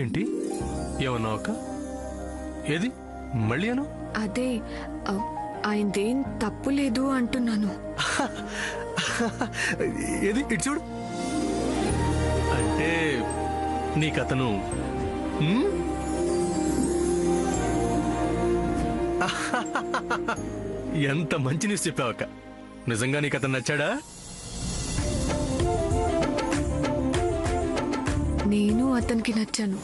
ఏంటి ఏమన్నావు అక్క? ఏది మళ్ళీ అను? అదే ఆయనదేం తప్పు లేదు అంటున్నాను. ఏది ఇటు చూడు. అంటే నీకతను ఎంత మంచి న్యూస్ చెప్పావక్క. నిజంగా నీకతను నచ్చాడా? నేను అతనికి నచ్చాను.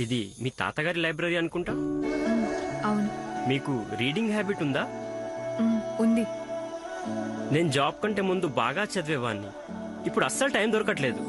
ఇది మీ తాతగారి లైబ్రరీ అనుకుంటా. అవును. మీకు రీడింగ్ హ్యాబిట్ ఉందా? ఉంది. నేను జాబ్ కంటే ముందు బాగా చదివేవాడిని. ఇప్పుడు అస్సలు టైం దొరకట్లేదు.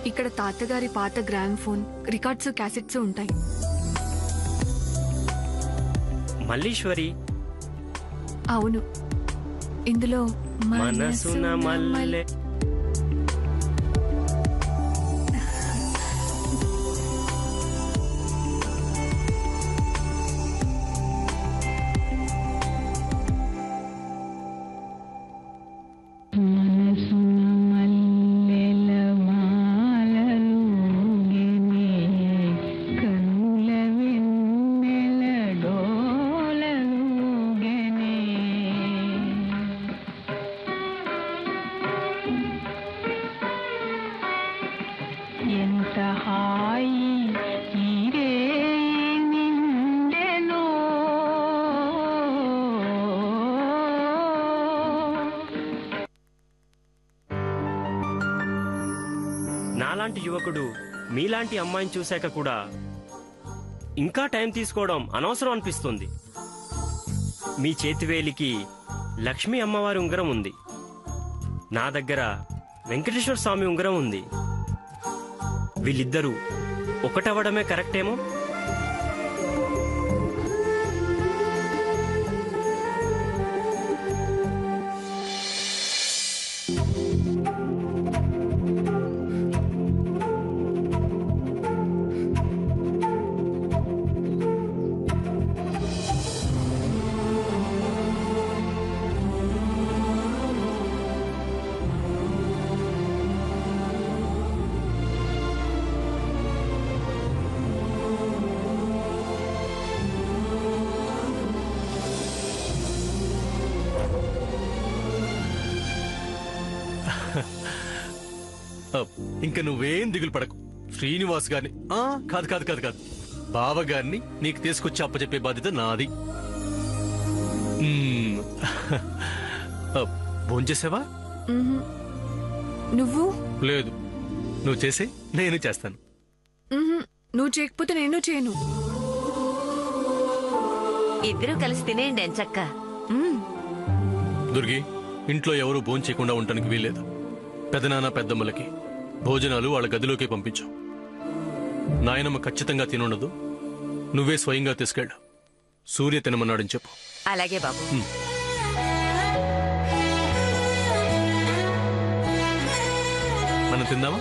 ఇక్కడ తాతగారి పాత గ్రామ్ ఫోన్, రికార్డ్స్, క్యాసెట్స్ ఉంటాయి. మల్లీశ్వరి. అవును. ఇందులో మనసున మల్లె. నాలాంటి యువకుడు మీలాంటి అమ్మాయిని చూశాక కూడా ఇంకా టైం తీసుకోవడం అనవసరం అనిపిస్తుంది. మీ చేతివేలికి లక్ష్మీ అమ్మవారి ఉంగరం ఉంది. నా దగ్గర వెంకటేశ్వర స్వామి ఉంగరం ఉంది. వీళ్ళిద్దరూ ఒకటవడమే కరెక్టేమో. ఇంకా నువ్వేం దిగులు పడకు. శ్రీనివాస్ గారిని కాదు కాదు కాదు కాదు బావగారిని నీకు తీసుకొచ్చి అప్పచెప్పే బాధ్యత నాది. భోంచేసావా? నువ్వు? లేదు, నువ్వు చేసే నేను చేస్తాను. నువ్వు చేయకపోతే నేను చేయను. ఇద్దరూ కలిసి తినేయండి ఎంచక్క. దుర్గి, ఇంట్లో ఎవరూ భోంచేయకుండా ఉండటానికి వీల్లేదు. పెదనాన్న పెద్దమ్మలకి భోజనాలు వాళ్ళ గదిలోకి పంపించు. నాయనమ్మ ఖచ్చితంగా తినుండదు. నువ్వే స్వయంగా తీసుకెళ్ళు. సూర్య తినమన్నాడని చెప్పు. అలాగే బాబు. మనం తిందామా?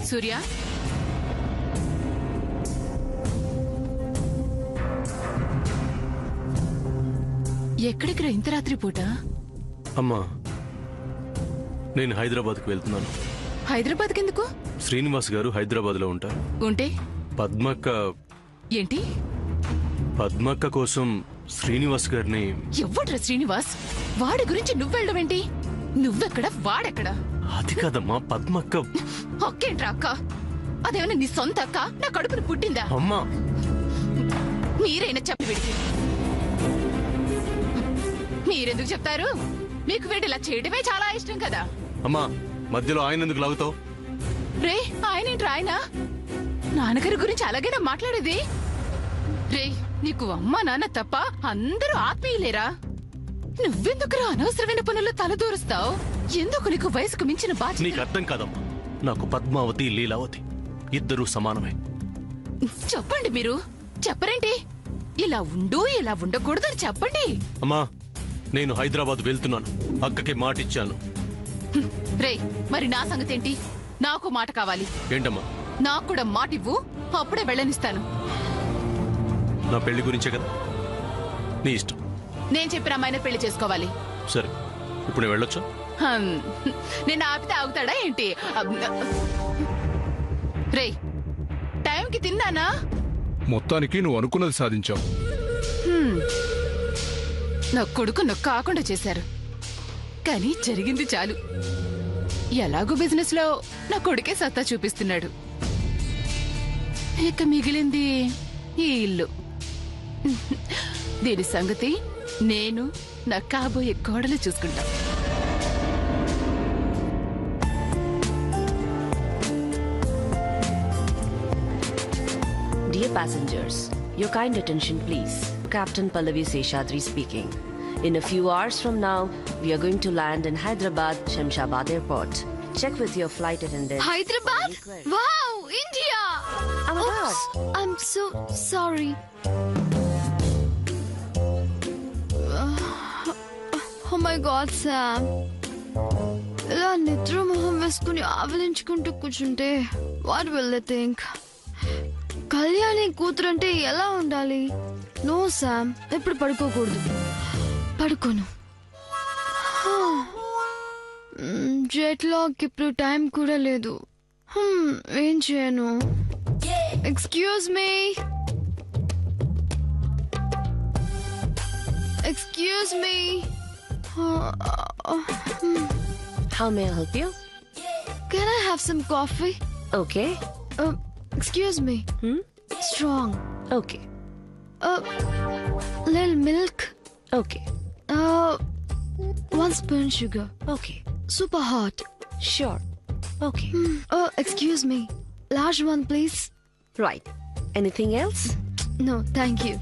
సూర్య, ఎక్కడికి రా ఇంత రాత్రి పూట? అమ్మా, నేను హైదరాబాద్కు వెళ్తున్నాను. హైదరాబాద్ కెందుకు? శ్రీనివాస్ గారు హైదరాబాద్లో ఉంటారు. ఉంటే పద్మక్క ఏంటి? పద్మక్క కోసం శ్రీనివాస్ గారిని. ఎవడ్రా శ్రీనివాస్? వాడి గురించి నువ్వెళ్ళవేంటి? నువ్వెక్కడ, వాడెక్కడ? అది కాదమ్మా, పద్మక్క. అక్కేంట్రా అక్క? అదేమన్నా నీ సొంత అక్క? నా కడుపును పుట్టిందా? అమ్మా, మీరైనా చెప్పి వీడికి. మీరెందుకు చెప్తారు? మీకు వీడిలా చేయడమే చాలా ఇష్టం కదా. అమ్మా, మధ్యలో ఆయన ఎందుకు లాగుతావు? రే, ఆయనేంట్రా ఆయన? నాన్నగారి గురించి అలాగేనా మాట్లాడేది? రే, నీకు అమ్మా నాన్న తప్ప అందరూ ఆత్మీయులేరా? నువ్వెందుకురా అనవసరమైన పనుల్లో తలదూరుస్తావు? ఎందుకు నీకు వయసుకు మించిన బాధ్యత? నీకు అర్థం కాదమ్మా. నాకు పద్మావతి, లీలావతి ఇద్దరూ సమానమే. చెప్పండి మీరు. చెప్పరేంటి? ఇలా ఉండు, ఇలా ఉండకూడదని చెప్పండి. అమ్మా, నేను హైదరాబాద్ వెళ్తున్నాను. అక్కకి మాటిచ్చాను. రే, మరి నా సంగతేంటి? నాకు మాట కావాలి. ఏంటమ్మా? నాకు కూడా మాటివ్వు, అప్పుడే వెళ్ళనిస్తాను. నా పెళ్లి గురించే కదా. నీ ఇష్టం. నేను చెప్పిన అమ్మాయిని పెళ్లి చేసుకోవాలి. సరే, ఇప్పుడు నేను వెళ్ళొచ్చా? నేను ఆపితే ఆగుతాడా ఏంటి? రే, టైంకి తిన్నానా? మొత్తానికి నువ్వు అనుకున్నది సాధించావు. నా కొడుకు నొక్క కాకుండా చేశారు, కానీ జరిగింది చాలు. ఎలాగో బిజినెస్ లో నా కొడుకే సత్తా చూపిస్తున్నాడు. ఇక మిగిలింది ఈ ఇల్లు. దీని సంగతి నేను, నా కాబోయే కోడలు చూసుకుంటా. Dear passengers, your kind attention please. Captain Pallavi Seshadri speaking. In a few hours from now, we are going to land in Hyderabad, Shamshabad Airport. Check with your flight attendant. Hyderabad? Wow, India! Oh my God. I'm so sorry. Oh my God, Sam. ఇలా నిద్ర మొహం వేసుకుని ఆవలించుకుంటూ కూర్చుంటే what will they think? Kalyani కూతురంటే ఎలా ఉండాలి? No Sam, ఎప్పుడు పడుకోకూడదు. పడుకోను. జెట్ లాగ్ ఇప్పుడు టైం కూడా లేదు. ఏం చేయను? Excuse me, excuse me. How may I help you? Can I have some coffee? Okay. Excuse me. Strong. Okay. Little milk. Okay. 1 spoon sugar. Okay. Super hot. Sure. Okay. Excuse me. Large one, please. Right. Anything else? No, thank you.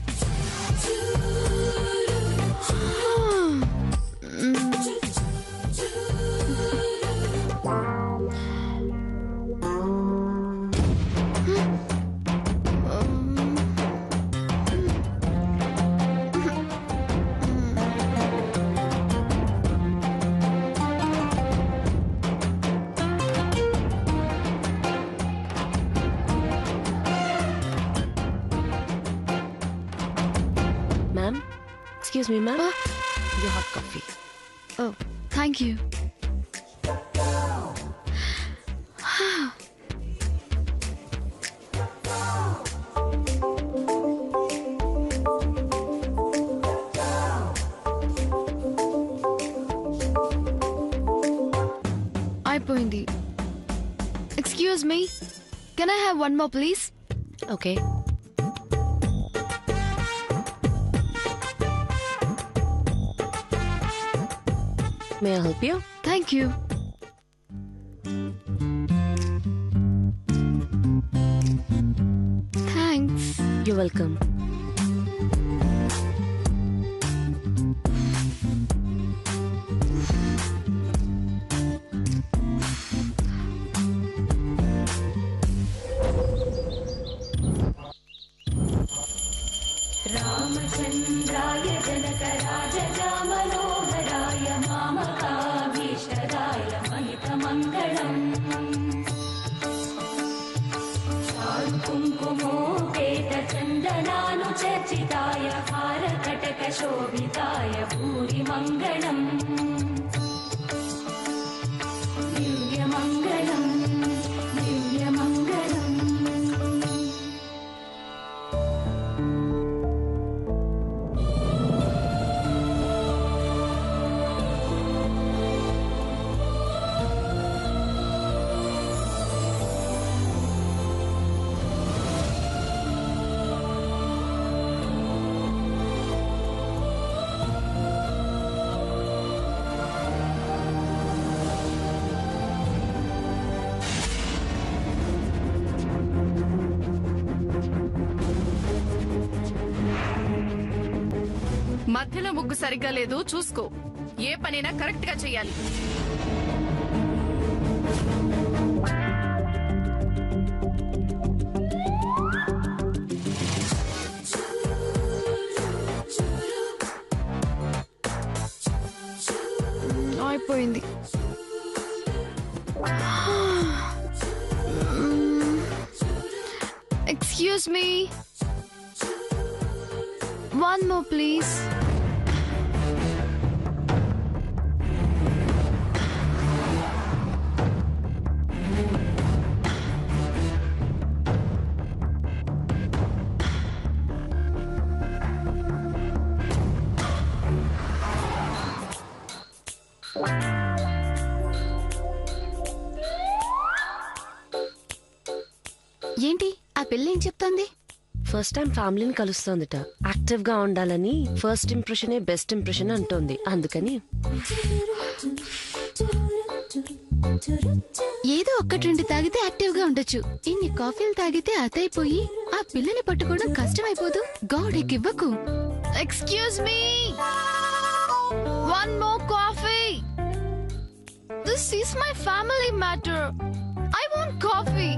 Excuse me, ma'am. Your hot coffee. Oh, thank you. అయిపోయింది. Excuse me. Can I have one more, please? Okay. May I help you? Thank you. Thanks. You're welcome. रामचन्द्राय जनकराजजामनोहराय मामकाभीष्टदाय महितमङ्गलम् कुङ्कुमोपेतचन्दनानुचर्चिताय हारकटकशोभिताय भूरिमङ्गलम् दिव्यमङ्गलम् दिव्यमङ्गलम् మధ్యలో ముగ్గు సరిగ్గా లేదు, చూసుకో. ఏ పనైనా correct గా చెయ్యాలి. అయిపోయింది. Excuse me. One more, please. ఏంటి ఆ పిల్ల ఏం చెప్తోంది? ఫస్ట్ టైం ఫ్యామిలీని కలుస్తోందిట. యాక్టివ్ గా ఉండాలని, ఫస్ట్ ఇంప్రెషనే బెస్ట్ ఇంప్రెషన్ అంటోంది. అందుకని ఏదో ఒక్కటి రెండు తాగితే యాక్టివ్ గా ఉండొచ్చు. ఇన్ని కాఫీలు తాగితే అతైపోయి ఆ పిల్లని పట్టుకోవడం కష్టమైపోదు. God ఇవ్వకు. Excuse me. One more coffee. This is my family matter. I want coffee.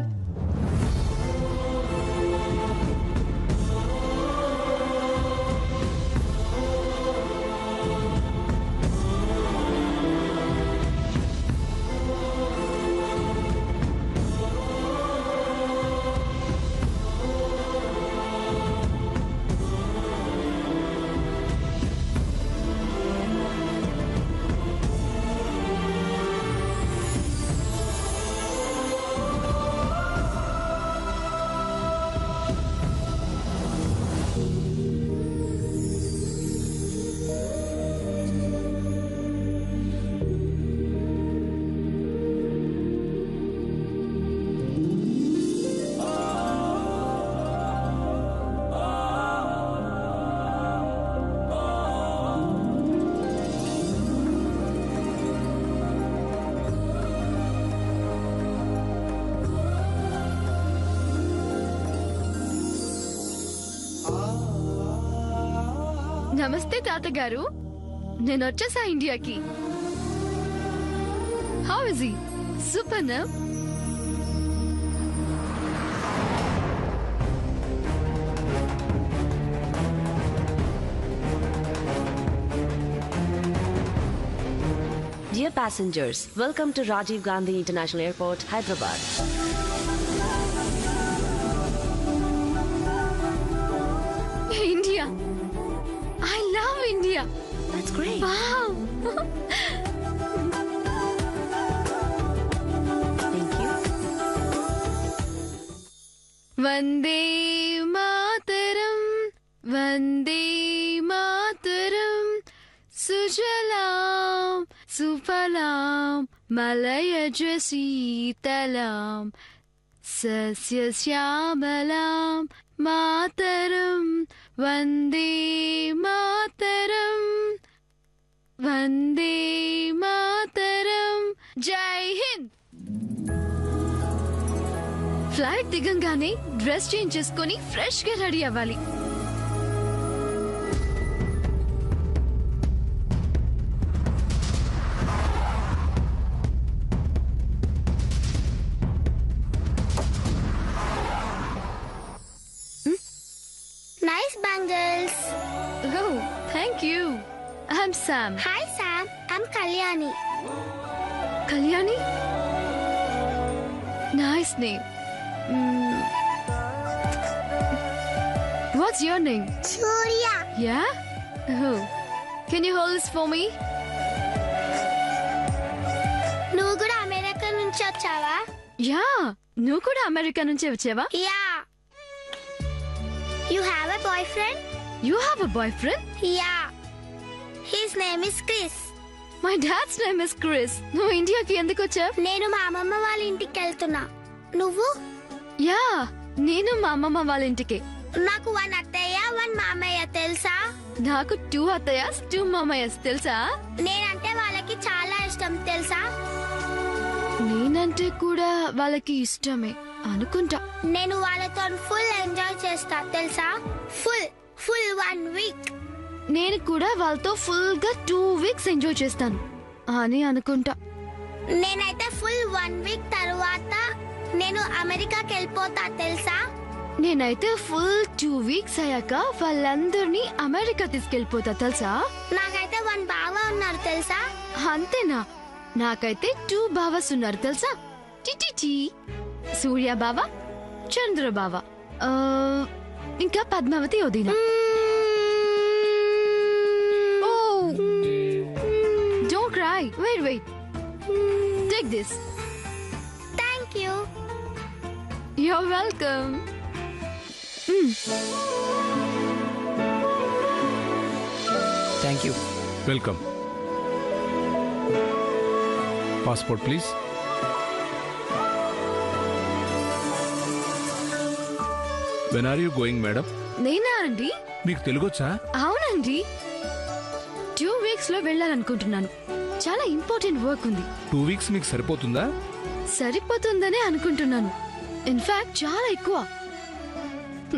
నమస్తే తాతగారు, నేను వచ్చేసా ఇండియాకి. How is he? సూపర్ నా? Dear passengers, welcome to Rajiv Gandhi International Airport, Hyderabad. India. I love India. India. That's great. Wow. Thank you. Vande Mataram, Vande Mataram, Sujalam, Sufalam, Malayaj Sitalam, Sasya Syamalam, Mataram, Vande Mataram, Vande Mataram, Jai Hind. Flight దిగంగానే dress change చేసుకొని fresh గా ready అవ్వాలి. Nice bangles. Oh, thank you. I'm Sam. Hi Sam, I'm Kalyani. Kalyani? Nice name. What's your name? Surya. Yeah? Oh. Can you hold this for me? నువ్వు కూడా America నుంచి వచ్చావా? Yeah. నువ్వు కూడా America నుంచి వచ్చావా? Yeah. You have a boyfriend? You have a boyfriend? Yeah. His name is Chris. My dad's name is Chris. నువ్వు ఇండియాకి ఎందుకు వచ్చావు? నేను మా అమ్మమ్మ వాళ్ళ ఇంటికి వెళ్తున్నా. నువ్వు? యా నేను మా అమ్మమ్మ వాళ్ళ ఇంటికి. నాకు 1 అత్తయ్య 1 మామయ్య తెలుసా? నాకు 2 అత్తయ్యస్ 2 మామయ్యస్ తెలుసా? నేనంటే వాళ్ళకి చాలా ఇష్టం తెలుసా? నేనంటే కూడా వాళ్ళకి ఇష్టమే అనుకుంటా. నేను వాళ్ళతో ఫుల్ ఎంజాయ్ చేస్తా తెలుసా? Full 1 week. నేను కూడా వాళ్ళతో ఫుల్ గా 2 వీక్స్ ఎంజాయ్ చేస్తాను అని అనుకుంటా. నేనైతే ఫుల్ 1 వీక్ తర్వాత నేను అమెరికాకి వెళ్ళిపోతా తెలుసా? నేనైతే ఫుల్ 2 వీక్స్ అయ్యాక వాళ్ళందరినీ అమెరికా తీసుకెళ్లిపోతా తెలుసా? నాకైతే 1 బావ ఉన్నారు తెలుసా? అంతేనా? నాకైతే 2 బావస్ ఉన్నారు తెలుసా? టిటిటి సూర్య బావ, చంద్ర బావ, ఇంకా పద్మావతి వదిన. Oh don't cry. Wait take this. Thank you. You're welcome. Thank you. Welcome. Passport please. When are you going madam? నేనా అండి? మీకు తెలుగొచ్చా? అవునండి. 2 వీక్స్ లో వెళ్ళాలనుకుంటున్నాను. చాలా ఇంపార్టెంట్ వర్క్ ఉంది. 2 వీక్స్ మీకు సరిపోతుందా? సరిపోతుందనే అనుకుంటున్నాను. ఇన్ఫాక్ట్ చాలా ఎక్కువ.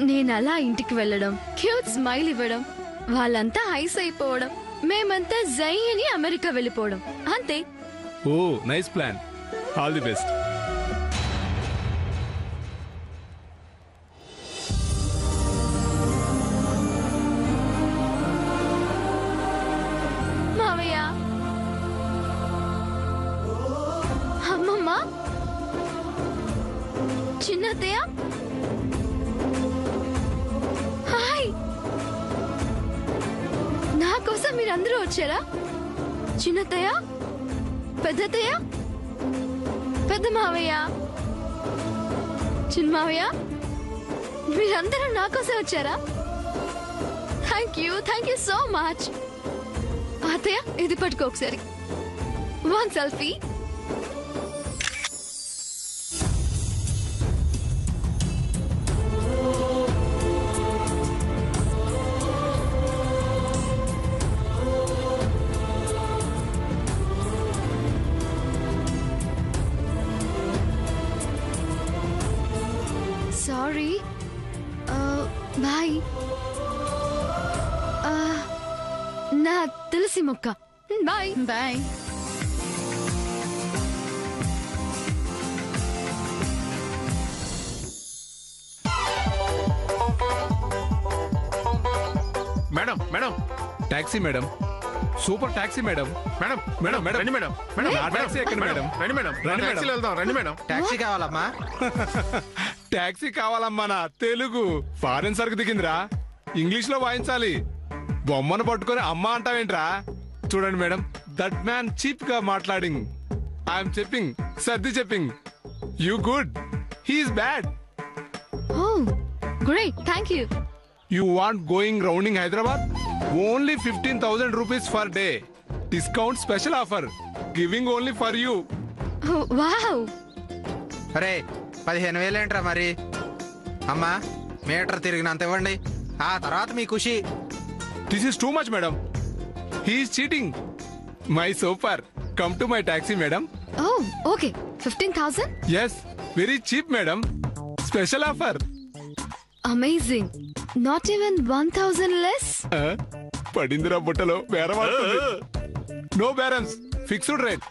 నేను అలా ఇంటికి వెళ్ళడం, క్యూట్ స్మైల్ ఇవ్వడం, వాళ్ళంతా ఐస్ అయిపోవడం, మేమంతా జై అని అమెరికా వెళ్ళిపోవడం అంతే. Oh nice plan. All the best. మావయ్య, అమ్మమ్మ, చిన్నత్తయ్య, హాయ్. నా కోసం మీరందరూ వచ్చారా? చిన్నత్తయ్య, పెద్దత్తయ్య, పెద్ద మావయ్య, చిన్న మావయ్య, మీరందరూ నా కోసం వచ్చారా? Thank you so much. అత్తయ్య ఇది పట్టుకో ఒకసారి. 1 సెల్ఫీ. సారీ. బాయ్. నా తులసి మొక్క. Bye bye. Madam madam taxi madam. Super taxi madam. Madam madam madam రండి మేడం మేడం నా టాక్సీ ఎక్కండి మేడం. రండి మేడం రండి మేడం. టాక్సీలో వెళ్దాం రండి మేడం. టాక్సీ కావాలమ్మా? టాక్సీ కావాలమ్మా. నా తెలుగు ఫారెన్ సరుకు దిగిందిరా. ఇంగ్లీష్ లో వాయించాలి. బొమ్మను పట్టుకొని అమ్మ అంటావేంట్రా? చూడండి మేడం, దట్ మ్యాన్ చీప్ గా మాట్లాడింగ్. ఐఎమ్ చెప్పింగ్, సర్ది చెప్పింగ్. You good, he is bad. Oh great, thank you. You want going rounding Hyderabad? Only 15,000 rupees per day. Discount special offer. Giving only for you. Wow, అరే 15,000 ఏంట్రా మరి? అమ్మా మీటర్ తిరిగినంత ఇవ్వండి, ఆ తర్వాత మీ ఖుషి. This is too much, madam. He is cheating. My super. Come to my taxi, madam. Oh okay, 15,000. Yes, very cheap, madam. Special offer. Amazing. Not even 1,000 less. పడిందిరా బుట్టలో బేరం ఆడుతుంది. No bärams. Fixed rate.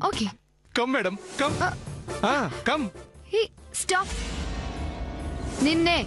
Okay. Come, madam. Come. Come. Hey stop. నిన్నే